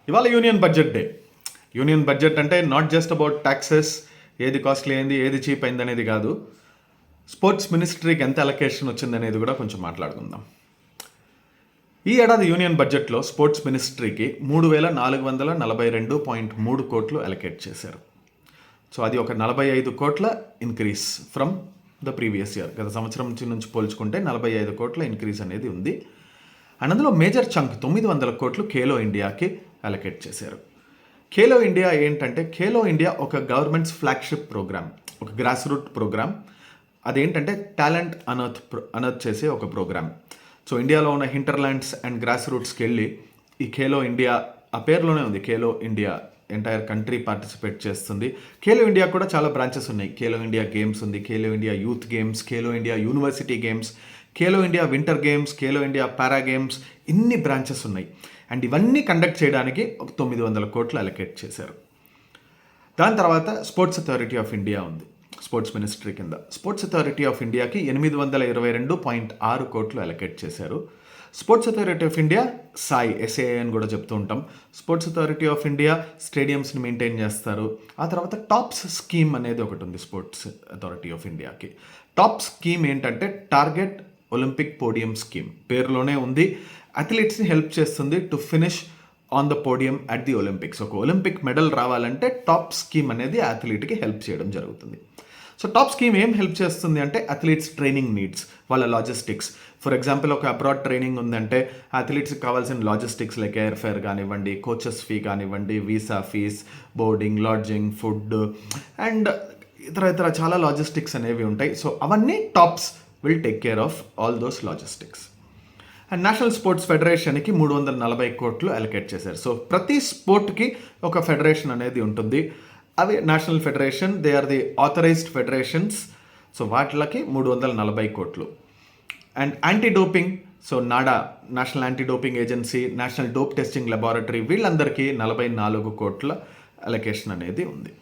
ఇవాళ union budget day. Union budget అంటే not just about taxes, ఏది కాస్ట్లీ అయింది, ఏది చీప్ అయింది అనేది కాదు. స్పోర్ట్స్ మినిస్ట్రీకి ఎంత అలొకేషన్ వచ్చిందనేది కూడా కొంచెం మాట్లాడుకుందాం. ఈ ఏడాది యూనియన్ బడ్జెట్లో స్పోర్ట్స్ మినిస్ట్రీకి 3,442.3 కోట్లు అలొకేట్ చేశారు. సో అది ఒక 45 కోట్ల increase from the previous year. గత సంవత్సరం నుంచి పోల్చుకుంటే 45 కోట్ల ఇంక్రీస్ అనేది ఉంది. అండ్ అందులో మేజర్ చంక్ 900 కోట్లు ఖేలో ఇండియాకి అలొకేట్ చేశారు. ఖేలో ఇండియా ఏంటంటే, ఖేలో ఇండియా ఒక గవర్నమెంట్స్ ఫ్లాగ్షిప్ ప్రోగ్రామ్, ఒక గ్రాస్ రూట్ ప్రోగ్రామ్. అదేంటంటే టాలెంట్ అనర్త్ చేసే ఒక ప్రోగ్రామ్. సో ఇండియాలో ఉన్న హింటర్లాండ్స్ అండ్ గ్రాస్ రూట్స్కి వెళ్ళి ఈ ఖేలో ఇండియా, ఆ పేరులోనే ఉంది Khelo India, entire country participate చేస్తుంది. ఖేలో ఇండియా కూడా చాలా బ్రాంచెస్ ఉన్నాయి. ఖేలో ఇండియా గేమ్స్ ఉంది, Khelo India youth games, Khelo India university games, Khelo India winter games, Khelo India para games, ఇన్ని బ్రాంచెస్ ఉన్నాయి. అండ్ ఇవన్నీ కండక్ట్ చేయడానికి ఒక 900 కోట్లు అలొకేట్ చేశారు. దాని తర్వాత స్పోర్ట్స్ అథారిటీ ఆఫ్ ఇండియా ఉంది స్పోర్ట్స్ మినిస్ట్రీ కింద. స్పోర్ట్స్ అథారిటీ ఆఫ్ ఇండియాకి 822.6 కోట్లు అలొకేట్ చేశారు. Sports authority of India SAI అని కూడా చెప్తూ ఉంటాం. స్పోర్ట్స్ అథారిటీ ఆఫ్ ఇండియా స్టేడియంస్ని మెయింటైన్ చేస్తారు. ఆ తర్వాత టాప్స్ స్కీమ్ అనేది ఒకటి ఉంది స్పోర్ట్స్ అథారిటీ ఆఫ్ ఇండియాకి. టాప్ స్కీమ్ ఏంటంటే టార్గెట్ ఒలింపిక్ పోడియం స్కీమ్, పేరులోనే ఉంది. అథ్లెట్స్ని హెల్ప్ చేస్తుంది to finish on the podium at the Olympics. ఒక ఒలింపిక్ మెడల్ రావాలంటే టాప్ స్కీమ్ అనేది అథ్లెట్కి హెల్ప్ చేయడం జరుగుతుంది. సో టాప్ స్కీమ్ ఏం హెల్ప్ చేస్తుంది అంటే అథ్లెట్స్ ట్రైనింగ్ నీడ్స్, వాళ్ళ లాజిస్టిక్స్. ఫర్ ఎగ్జాంపుల్ ఒక అబ్రాడ్ ట్రైనింగ్ ఉందంటే అథ్లెట్స్కి కావాల్సిన లాజిస్టిక్స్ లైక్ ఎయిర్ ఫేర్ కానివ్వండి, కోచెస్ ఫీ కానివ్వండి, visa fees, boarding, lodging, food and ఇతర చాలా లాజిస్టిక్స్ అనేవి ఉంటాయి. సో అవన్నీ TOPS will take care of all those logistics. And national sports ఫెడరేషన్కి 340 కోట్లు అలొకేట్ చేశారు. సో ప్రతి స్పోర్ట్కి ఒక ఫెడరేషన్ అనేది ఉంటుంది. అవి national federation, they are the authorized federations. So వాటికి 340 కోట్లు. And anti doping, so NADA, national anti doping agency, national dope testing laboratory, వీళ్ళందరికీ 44 కోట్ల అలొకేషన్ అనేది ఉంది.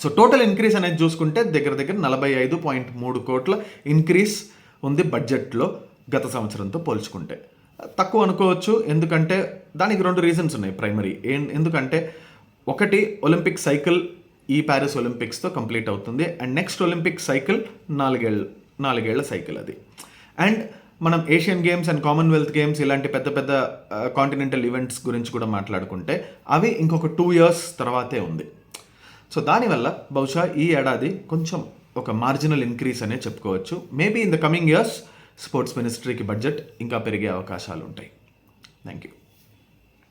సో టోటల్ ఇంక్రీస్ అనేది చూసుకుంటే దగ్గర 45.3 కోట్ల ఇంక్రీస్ ఉంది బడ్జెట్లో గత సంవత్సరంతో పోల్చుకుంటే. తక్కువ అనుకోవచ్చు, ఎందుకంటే దానికి 2 రీజన్స్ ఉన్నాయి ప్రైమరీ. ఎందుకంటే ఒకటి, ఒలింపిక్ సైకిల్ ఈ ప్యారిస్ ఒలింపిక్స్తో కంప్లీట్ అవుతుంది. అండ్ నెక్స్ట్ ఒలింపిక్ సైకిల్ 4 ఏళ్ల సైకిల్ అది. అండ్ మనం Asian games and Commonwealth games ఇలాంటి పెద్ద పెద్ద కాంటినెంటల్ ఈవెంట్స్ గురించి కూడా మాట్లాడుకుంటే అవి ఇంకొక 2 years తర్వాతే ఉంది. సో దానివల్ల బహుశా ఈ ఏడాది కొంచెం ఒక మార్జినల్ ఇంక్రీస్ అనే చెప్పుకోవచ్చు. Maybe in the coming years sports మినిస్ట్రీకి బడ్జెట్ ఇంకా పెరిగే అవకాశాలు ఉంటాయి. Thank you.